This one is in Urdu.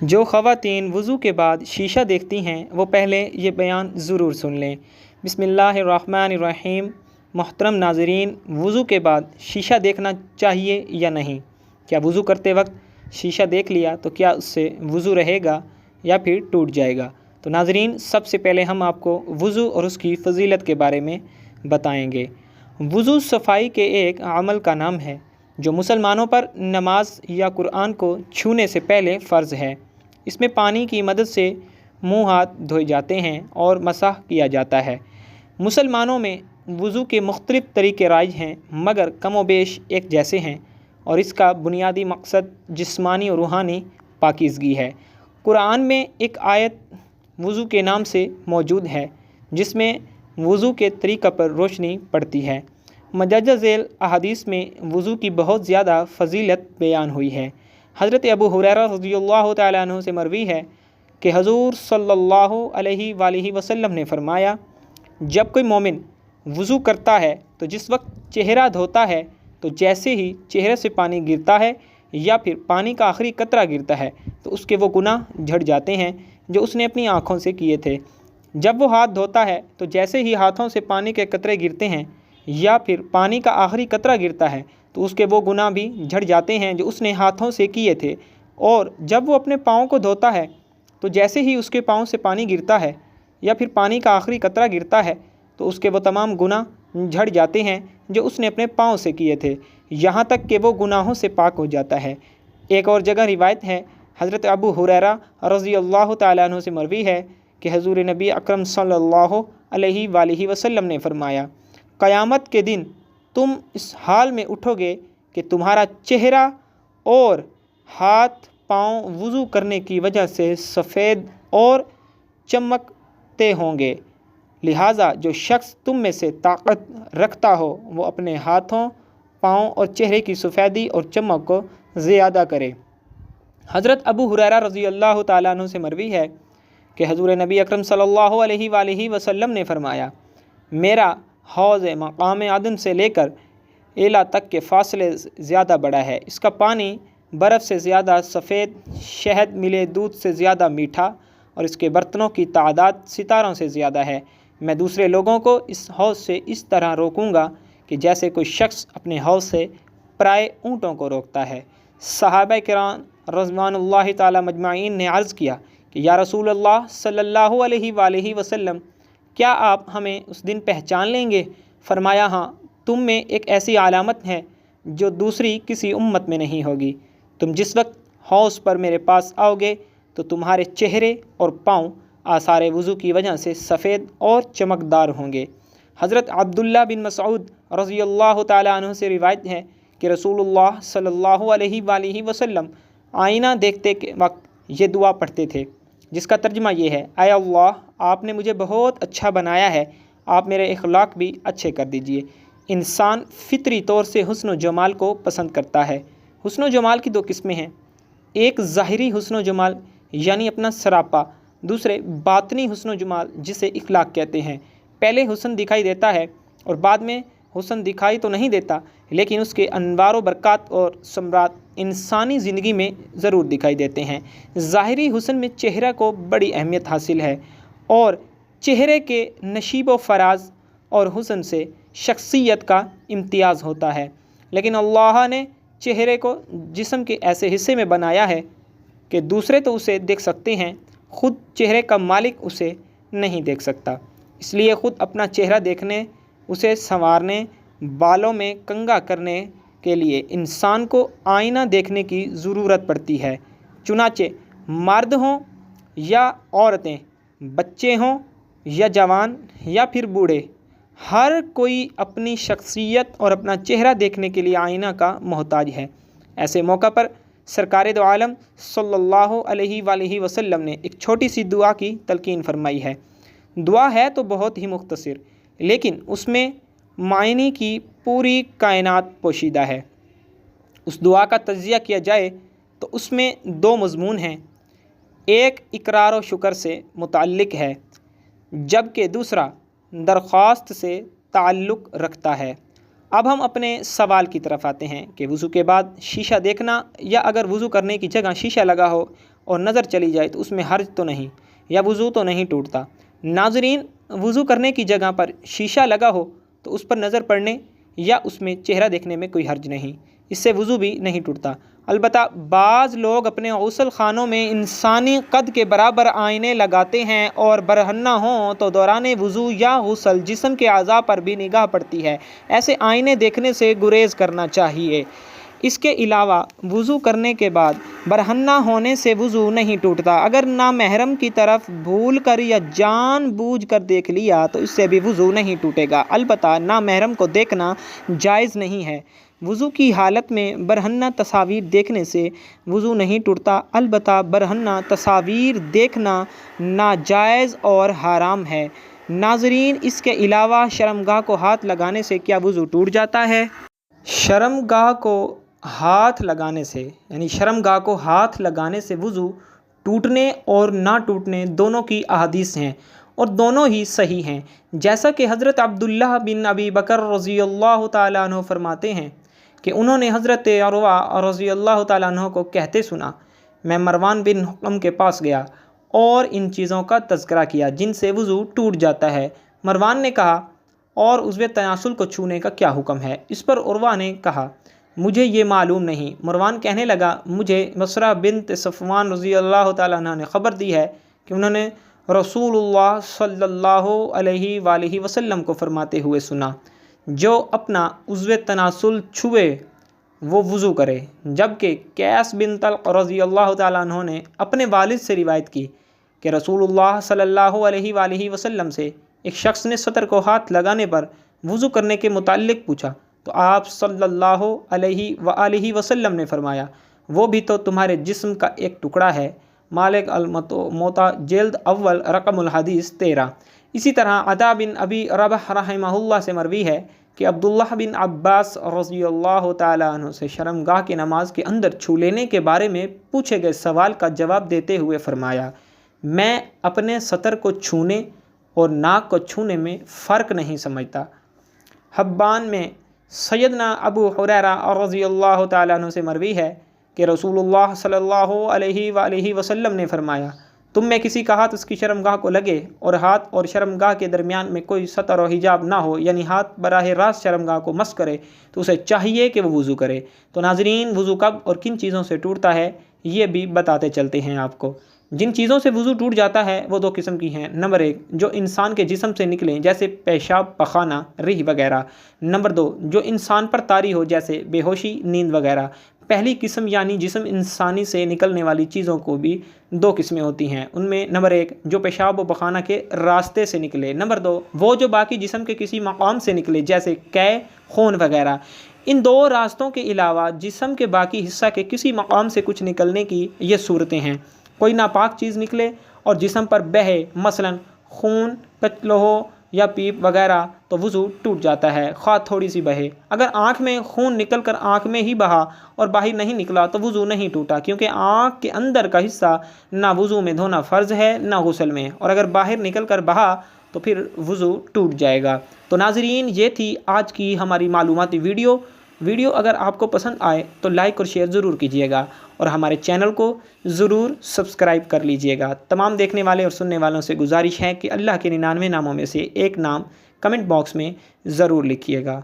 جو خواتین وضو کے بعد شیشہ دیکھتی ہیں وہ پہلے یہ بیان ضرور سن لیں۔ بسم اللہ الرحمن الرحیم۔ محترم ناظرین، وضو کے بعد شیشہ دیکھنا چاہیے یا نہیں؟ کیا وضو کرتے وقت شیشہ دیکھ لیا تو کیا اس سے وضو رہے گا یا پھر ٹوٹ جائے گا؟ تو ناظرین، سب سے پہلے ہم آپ کو وضو اور اس کی فضیلت کے بارے میں بتائیں گے۔ وضو صفائی کے ایک عمل کا نام ہے جو مسلمانوں پر نماز یا قرآن کو چھونے سے پہلے فرض ہے۔ اس میں پانی کی مدد سے منہ ہاتھ دھوئے جاتے ہیں اور مسح کیا جاتا ہے۔ مسلمانوں میں وضو کے مختلف طریقے رائج ہیں مگر کم و بیش ایک جیسے ہیں، اور اس کا بنیادی مقصد جسمانی اور روحانی پاکیزگی ہے۔ قرآن میں ایک آیت وضو کے نام سے موجود ہے جس میں وضو کے طریقہ پر روشنی پڑتی ہے۔ مندرجہ ذیل احادیث میں وضو کی بہت زیادہ فضیلت بیان ہوئی ہے۔ حضرت ابو ہریرہ رضی اللہ تعالیٰ عنہ سے مروی ہے کہ حضور صلی اللہ علیہ وآلہ وسلم نے فرمایا، جب کوئی مومن وضو کرتا ہے تو جس وقت چہرہ دھوتا ہے تو جیسے ہی چہرے سے پانی گرتا ہے یا پھر پانی کا آخری قطرہ گرتا ہے تو اس کے وہ گناہ جھڑ جاتے ہیں جو اس نے اپنی آنکھوں سے کیے تھے۔ جب وہ ہاتھ دھوتا ہے تو جیسے ہی ہاتھوں سے پانی کے قطرے گرتے ہیں یا پھر پانی کا آخری قطرہ گرتا ہے تو اس کے وہ گناہ بھی جھڑ جاتے ہیں جو اس نے ہاتھوں سے کیے تھے۔ اور جب وہ اپنے پاؤں کو دھوتا ہے تو جیسے ہی اس کے پاؤں سے پانی گرتا ہے یا پھر پانی کا آخری قطرہ گرتا ہے تو اس کے وہ تمام گناہ جھڑ جاتے ہیں جو اس نے اپنے پاؤں سے کیے تھے، یہاں تک کہ وہ گناہوں سے پاک ہو جاتا ہے۔ ایک اور جگہ روایت ہے، حضرت ابو ہریرہ رضی اللہ تعالیٰ عنہ سے مروی ہے کہ حضور نبی اکرم صلی اللہ علیہ وآلہ وسلم نے فرمایا، قیامت کے دن تم اس حال میں اٹھو گے کہ تمہارا چہرہ اور ہاتھ پاؤں وضو کرنے کی وجہ سے سفید اور چمکتے ہوں گے، لہٰذا جو شخص تم میں سے طاقت رکھتا ہو وہ اپنے ہاتھوں، پاؤں اور چہرے کی سفیدی اور چمک کو زیادہ کرے۔ حضرت ابو ہریرہ رضی اللہ تعالیٰ عنہ سے مروی ہے کہ حضور نبی اکرم صلی اللہ علیہ وآلہ وسلم نے فرمایا، میرا حوض مقام عدن سے لے کر ایلا تک کے فاصلے زیادہ بڑا ہے، اس کا پانی برف سے زیادہ سفید، شہد ملے دودھ سے زیادہ میٹھا، اور اس کے برتنوں کی تعداد ستاروں سے زیادہ ہے۔ میں دوسرے لوگوں کو اس حوض سے اس طرح روکوں گا کہ جیسے کوئی شخص اپنے حوض سے پرائے اونٹوں کو روکتا ہے۔ صحابہ کرام رضوان اللہ تعالیٰ مجمعین نے عرض کیا کہ یا رسول اللہ صلی اللہ علیہ وآلہ وسلم، کیا آپ ہمیں اس دن پہچان لیں گے؟ فرمایا، ہاں، تم میں ایک ایسی علامت ہے جو دوسری کسی امت میں نہیں ہوگی۔ تم جس وقت حوض پر میرے پاس آؤ گے تو تمہارے چہرے اور پاؤں آثار وضو کی وجہ سے سفید اور چمکدار ہوں گے۔ حضرت عبداللہ بن مسعود رضی اللہ تعالیٰ عنہ سے روایت ہے کہ رسول اللہ صلی اللہ علیہ وآلہ وسلم آئینہ دیکھتے کے وقت یہ دعا پڑھتے تھے جس کا ترجمہ یہ ہے، اے اللہ، آپ نے مجھے بہت اچھا بنایا ہے، آپ میرے اخلاق بھی اچھے کر دیجئے۔ انسان فطری طور سے حسن و جمال کو پسند کرتا ہے۔ حسن و جمال کی دو قسمیں ہیں، ایک ظاہری حسن و جمال یعنی اپنا سراپا، دوسرے باطنی حسن و جمال جسے اخلاق کہتے ہیں۔ پہلے حسن دکھائی دیتا ہے اور بعد میں حسن دکھائی تو نہیں دیتا، لیکن اس کے انوار و برکات اور ثمرات انسانی زندگی میں ضرور دکھائی دیتے ہیں۔ ظاہری حسن میں چہرہ کو بڑی اہمیت حاصل ہے اور چہرے کے نشیب و فراز اور حسن سے شخصیت کا امتیاز ہوتا ہے، لیکن اللہ نے چہرے کو جسم کے ایسے حصے میں بنایا ہے کہ دوسرے تو اسے دیکھ سکتے ہیں، خود چہرے کا مالک اسے نہیں دیکھ سکتا۔ اس لیے خود اپنا چہرہ دیکھنے، اسے سنوارنے، بالوں میں کنگھا کرنے کے لیے انسان کو آئینہ دیکھنے کی ضرورت پڑتی ہے۔ چنانچہ مرد ہوں یا عورتیں، بچے ہوں یا جوان یا پھر بوڑھے، ہر کوئی اپنی شخصیت اور اپنا چہرہ دیکھنے کے لیے آئینہ کا محتاج ہے۔ ایسے موقع پر سرکار دو عالم صلی اللہ علیہ وآلہ وسلم نے ایک چھوٹی سی دعا کی تلقین فرمائی ہے۔ دعا ہے تو بہت ہی مختصر، لیکن اس میں معنی کی پوری کائنات پوشیدہ ہے۔ اس دعا کا تجزیہ کیا جائے تو اس میں دو مضمون ہیں، ایک اقرار و شکر سے متعلق ہے جبکہ دوسرا درخواست سے تعلق رکھتا ہے۔ اب ہم اپنے سوال کی طرف آتے ہیں کہ وضو کے بعد شیشہ دیکھنا یا اگر وضو کرنے کی جگہ شیشہ لگا ہو اور نظر چلی جائے تو اس میں حرج تو نہیں یا وضو تو نہیں ٹوٹتا۔ ناظرین، وضو کرنے کی جگہ پر شیشہ لگا ہو تو اس پر نظر پڑنے یا اس میں چہرہ دیکھنے میں کوئی حرج نہیں، اس سے وضو بھی نہیں ٹوٹتا۔ البتہ بعض لوگ اپنے غسل خانوں میں انسانی قد کے برابر آئینے لگاتے ہیں اور برہنہ ہوں تو دوران وضو یا غسل جسم کے اعضاء پر بھی نگاہ پڑتی ہے، ایسے آئینے دیکھنے سے گریز کرنا چاہیے۔ اس کے علاوہ وضو کرنے کے بعد برہنہ ہونے سے وضو نہیں ٹوٹتا۔ اگر نامحرم کی طرف بھول کر یا جان بوجھ کر دیکھ لیا تو اس سے بھی وضو نہیں ٹوٹے گا، البتہ نامحرم کو دیکھنا جائز نہیں ہے۔ وضو کی حالت میں برہنہ تصاویر دیکھنے سے وضو نہیں ٹوٹتا، البتہ برہنہ تصاویر دیکھنا ناجائز اور حرام ہے۔ ناظرین، اس کے علاوہ شرمگاہ کو ہاتھ لگانے سے کیا وضو ٹوٹ جاتا ہے؟ شرمگاہ کو ہاتھ لگانے سے شرمگاہ کو ہاتھ لگانے سے وضو ٹوٹنے اور نہ ٹوٹنے دونوں کی احادیث ہیں اور دونوں ہی صحیح ہیں، جیسا کہ حضرت عبداللہ بن ابی بکر رضی اللہ تعالیٰ عنہ فرماتے ہیں کہ انہوں نے حضرت عروہ رضی اللہ تعالیٰ عنہ کو کہتے سنا، میں مروان بن حکم کے پاس گیا اور ان چیزوں کا تذکرہ کیا جن سے وضو ٹوٹ جاتا ہے۔ مروان نے کہا، اور عضو تناسل کو چھونے کا کیا حکم ہے؟ اس پر عروہ نے کہا، مجھے یہ معلوم نہیں۔ مروان کہنے لگا، مجھے مسرہ بنت صفوان رضی اللہ تعالیٰ عنہ نے خبر دی ہے کہ انہوں نے رسول اللہ صلی اللہ علیہ وآلہ وسلم کو فرماتے ہوئے سنا، جو اپنا عضو تناسل چھوئے وہ وضو کرے، جبکہ قیس بن طلق رضی اللہ تعالیٰ عنہ نے اپنے والد سے روایت کی کہ رسول اللہ صلی اللہ علیہ وآلہ وسلم سے ایک شخص نے سطر کو ہاتھ لگانے پر وضو کرنے کے متعلق پوچھا تو آپ صلی اللہ علیہ وآلہ وسلم نے فرمایا، وہ بھی تو تمہارے جسم کا ایک ٹکڑا ہے۔ مالک الموطا جلد اول رقم الحدیث 13۔ اسی طرح عطا بن ابی رباح رحمہ اللہ سے مروی ہے کہ عبداللہ بن عباس رضی اللہ تعالیٰ عنہ سے شرمگاہ کی نماز کے اندر چھو لینے کے بارے میں پوچھے گئے سوال کا جواب دیتے ہوئے فرمایا، میں اپنے سطر کو چھونے اور ناک کو چھونے میں فرق نہیں سمجھتا۔ حبان میں سیدنا ابو ہریرہ رضی اللہ تعالیٰ عنہ سے مروی ہے کہ رسول اللہ صلی اللہ علیہ وآلہ وسلم نے فرمایا، تم میں کسی کا ہاتھ اس کی شرمگاہ کو لگے اور ہاتھ اور شرمگاہ کے درمیان میں کوئی سطر و حجاب نہ ہو، یعنی ہاتھ براہ راست شرمگاہ کو مس کرے، تو اسے چاہیے کہ وہ وضو کرے۔ تو ناظرین، وضو کب اور کن چیزوں سے ٹوٹتا ہے یہ بھی بتاتے چلتے ہیں آپ کو۔ جن چیزوں سے وضو ٹوٹ جاتا ہے وہ دو قسم کی ہیں۔ نمبر 1، جو انسان کے جسم سے نکلیں جیسے پیشاب، پخانہ، ریح وغیرہ۔ نمبر 2، جو انسان پر طاری ہو جیسے بے ہوشی، نیند وغیرہ۔ پہلی قسم یعنی جسم انسانی سے نکلنے والی چیزوں کو بھی دو قسمیں ہوتی ہیں، ان میں نمبر 1 جو پیشاب و پخانہ کے راستے سے نکلے، نمبر 2 وہ جو باقی جسم کے کسی مقام سے نکلے جیسے قے، خون وغیرہ۔ ان دو راستوں کے علاوہ جسم کے باقی حصہ کے کسی مقام سے کچھ نکلنے کی یہ صورتیں ہیں۔ کوئی ناپاک چیز نکلے اور جسم پر بہے، مثلا خون، لوہو یا پیپ وغیرہ، تو وضو ٹوٹ جاتا ہے، خواہ تھوڑی سی بہے۔ اگر آنکھ میں خون نکل کر آنکھ میں ہی بہا اور باہر نہیں نکلا تو وضو نہیں ٹوٹا، کیونکہ آنکھ کے اندر کا حصہ نہ وضو میں دھونا فرض ہے نہ غسل میں، اور اگر باہر نکل کر بہا تو پھر وضو ٹوٹ جائے گا۔ تو ناظرین، یہ تھی آج کی ہماری معلوماتی ویڈیو اگر آپ کو پسند آئے تو لائک اور شیئر ضرور کیجیے گا اور ہمارے چینل کو ضرور سبسکرائب کر لیجیے گا۔ تمام دیکھنے والے اور سننے والوں سے گزارش ہے کہ اللہ کے 99 ناموں میں سے ایک نام کمنٹ باکس میں ضرور لکھیے گا۔